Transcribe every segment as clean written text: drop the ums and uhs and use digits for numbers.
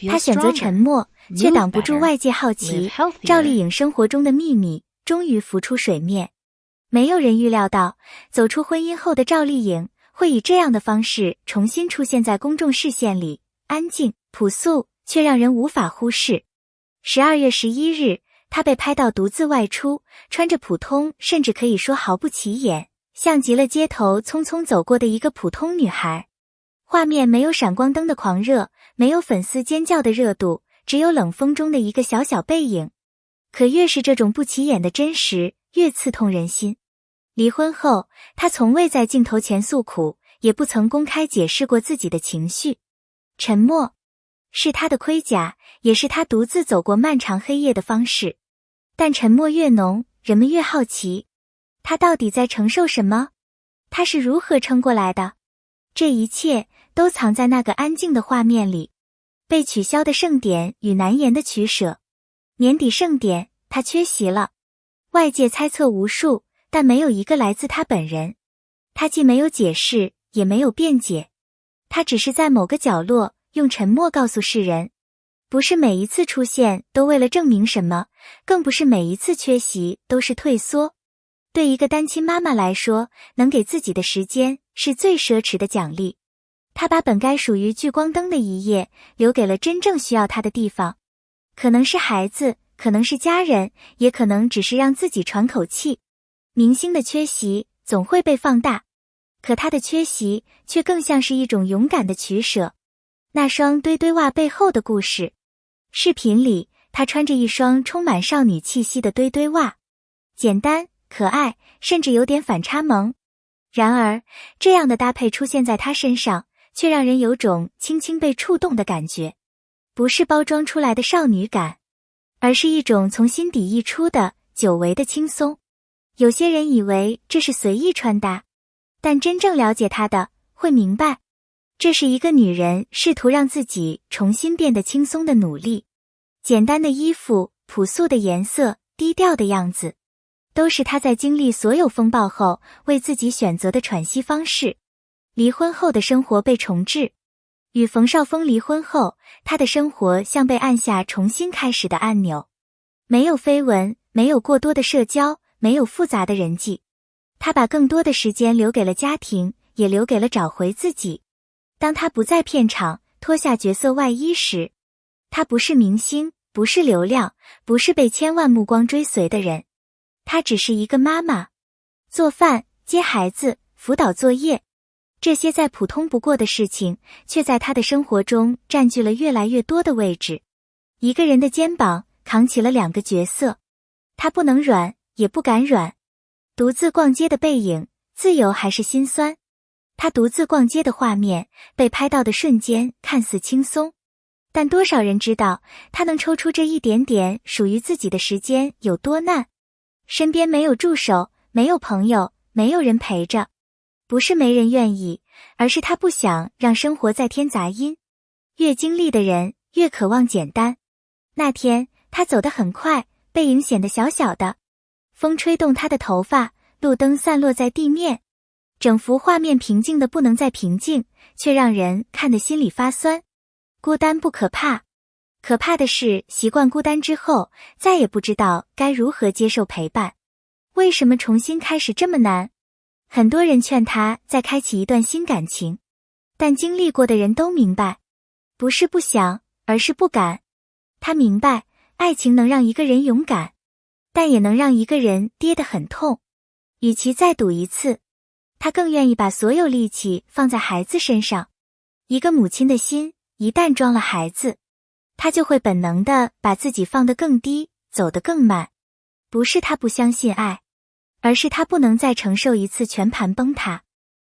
他选择沉默，却挡不住外界好奇。赵丽颖生活中的秘密终于浮出水面。没有人预料到，走出婚姻后的赵丽颖会以这样的方式重新出现在公众视线里，安静、朴素，却让人无法忽视。12月11日，她被拍到独自外出，穿着普通，甚至可以说毫不起眼，像极了街头匆匆走过的一个普通女孩。画面没有闪光灯的狂热，没有粉丝尖叫的热度，只有冷风中的一个小小背影。可越是这种不起眼的真实，越刺痛人心。离婚后，她从未在镜头前诉苦，也不曾公开解释过自己的情绪。沉默是她的盔甲，也是她独自走过漫长黑夜的方式。但沉默越浓，人们越好奇，她到底在承受什么？她是如何撑过来的？这一切都藏在那个安静的画面里。被取消的盛典与难言的取舍。年底盛典，她缺席了。外界猜测无数，但没有一个来自她本人。她既没有解释，也没有辩解。她只是在某个角落，用沉默告诉世人，不是每一次出现都为了证明什么，更不是每一次缺席都是退缩。对一个单亲妈妈来说，能给自己的时间是最奢侈的奖励。她把本该属于聚光灯的一页留给了真正需要她的地方，可能是孩子，可能是家人，也可能只是让自己喘口气。明星的缺席总会被放大，可她的缺席却更像是一种勇敢的取舍。那双堆堆袜背后的故事。视频里，她穿着一双充满少女气息的堆堆袜，简单、可爱，甚至有点反差萌。然而，这样的搭配出现在她身上，却让人有种轻轻被触动的感觉。不是包装出来的少女感，而是一种从心底溢出的久违的轻松。有些人以为这是随意穿搭，但真正了解她的，会明白，这是一个女人试图让自己重新变得轻松的努力。简单的衣服，朴素的颜色，低调的样子，都是她在经历所有风暴后为自己选择的喘息方式。离婚后的生活被重置。与冯绍峰离婚后，她的生活像被按下重新开始的按钮。没有绯闻，没有过多的社交，没有复杂的人际。她把更多的时间留给了家庭，也留给了找回自己。当她不在片场，脱下角色外衣时，她不是明星，不是流量，不是被千万目光追随的人。她只是一个妈妈，做饭、接孩子、辅导作业。这些再普通不过的事情，却在她的生活中占据了越来越多的位置。一个人的肩膀扛起了2个角色，她不能软，也不敢软。独自逛街的背影，自由还是心酸？她独自逛街的画面，被拍到的瞬间看似轻松，但多少人知道，她能抽出这一点点属于自己的时间有多难？身边没有助手，没有朋友，没有人陪着。不是没人愿意，而是她不想让生活再添杂音。越经历的人，越渴望简单。那天，她走得很快，背影显得小小的。风吹动她的头发，路灯散落在地面。整幅画面平静的不能再平静，却让人看得心里发酸。孤单不可怕，可怕的是习惯孤单之后，再也不知道该如何接受陪伴。为什么重新开始这么难？很多人劝他再开启一段新感情，但经历过的人都明白，不是不想，而是不敢。他明白，爱情能让一个人勇敢，但也能让一个人跌得很痛。与其再赌一次，他更愿意把所有力气放在孩子身上。一个母亲的心，一旦装了孩子，她就会本能地把自己放得更低，走得更慢。不是她不相信爱，而是她不能再承受一次全盘崩塌。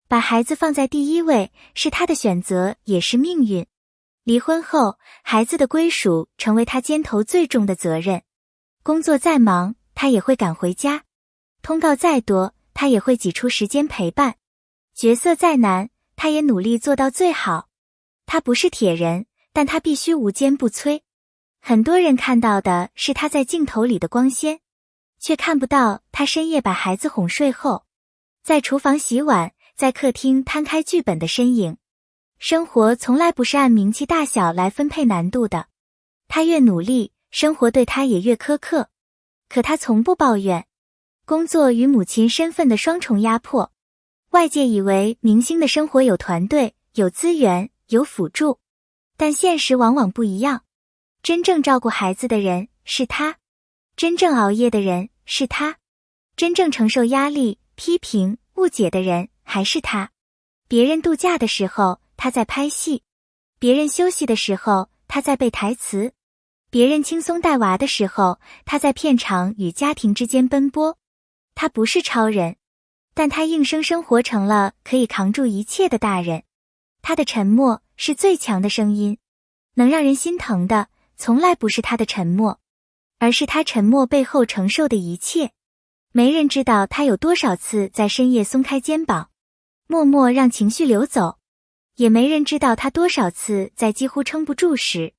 把孩子放在第一位，是她的选择，也是命运。离婚后，孩子的归属成为她肩头最重的责任。工作再忙，她也会赶回家；通告再多，她也会挤出时间陪伴；角色再难，她也努力做到最好。她不是铁人，但她必须无坚不摧。很多人看到的是她在镜头里的光鲜，却看不到她深夜把孩子哄睡后，在厨房洗碗，在客厅摊开剧本的身影。生活从来不是按名气大小来分配难度的，他越努力，生活对他也越苛刻。可他从不抱怨。工作与母亲身份的双重压迫，外界以为明星的生活有团队、有资源、有辅助，但现实往往不一样。真正照顾孩子的人是他，真正熬夜的人是他，真正承受压力、批评、误解的人还是他。别人度假的时候，他在拍戏；别人休息的时候，他在背台词；别人轻松带娃的时候，他在片场与家庭之间奔波。他不是超人，但他硬生生活成了可以扛住一切的大人。他的沉默是最强的声音，能让人心疼的从来不是他的沉默，而是他沉默背后承受的一切。没人知道他有多少次在深夜松开肩膀，默默让情绪流走，也没人知道他多少次在几乎撑不住时，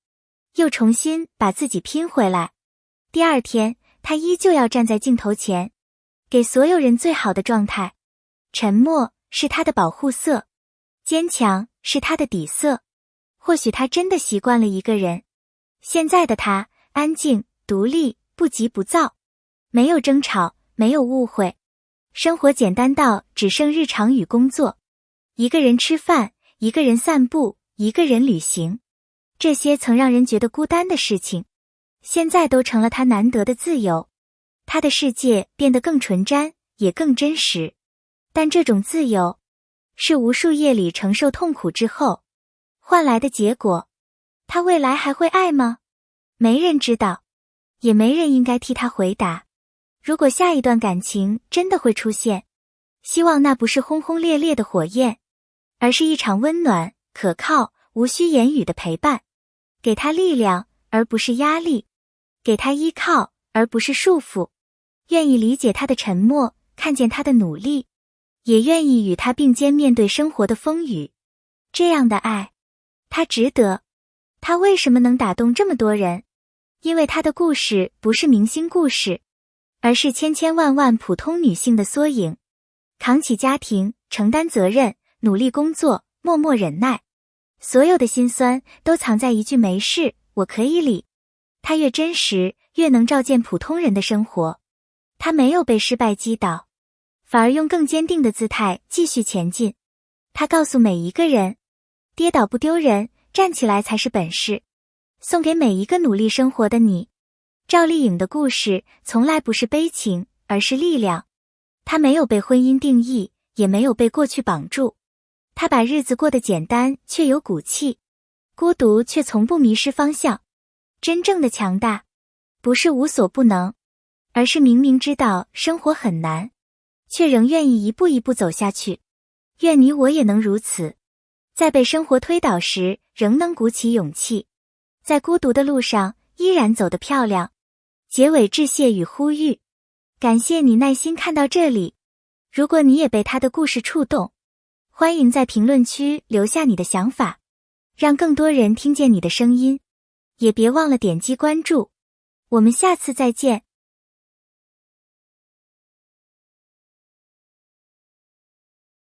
又重新把自己拼回来。第二天，他依旧要站在镜头前，给所有人最好的状态。沉默是他的保护色，坚强是他的底色。或许他真的习惯了一个人。现在的他，安静、独立、不急不躁，没有争吵，没有误会，生活简单到只剩日常与工作。一个人吃饭，一个人散步，一个人旅行。这些曾让人觉得孤单的事情，现在都成了他难得的自由。他的世界变得更纯真，也更真实。但这种自由，是无数夜里承受痛苦之后换来的结果。他未来还会爱吗？没人知道，也没人应该替他回答。如果下一段感情真的会出现，希望那不是轰轰烈烈的火焰，而是一场温暖、可靠、无需言语的陪伴。给他力量，而不是压力；给他依靠，而不是束缚。愿意理解他的沉默，看见他的努力，也愿意与他并肩面对生活的风雨。这样的爱，他值得。他为什么能打动这么多人？因为他的故事不是明星故事，而是千千万万普通女性的缩影。扛起家庭，承担责任，努力工作，默默忍耐，所有的辛酸都藏在一句没事，我可以里。他越真实，越能照见普通人的生活。他没有被失败击倒，反而用更坚定的姿态继续前进。他告诉每一个人，跌倒不丢人，站起来才是本事。送给每一个努力生活的你。赵丽颖的故事从来不是悲情，而是力量。她没有被婚姻定义，也没有被过去绑住。她把日子过得简单，却有骨气。孤独却从不迷失方向。真正的强大，不是无所不能，而是明明知道生活很难，却仍愿意一步一步走下去。愿你我也能如此，在被生活推倒时，仍能鼓起勇气，在孤独的路上依然走得漂亮。结尾致谢与呼吁，感谢你耐心看到这里。如果你也被他的故事触动，欢迎在评论区留下你的想法，让更多人听见你的声音。也别忘了点击关注，我们下次再见。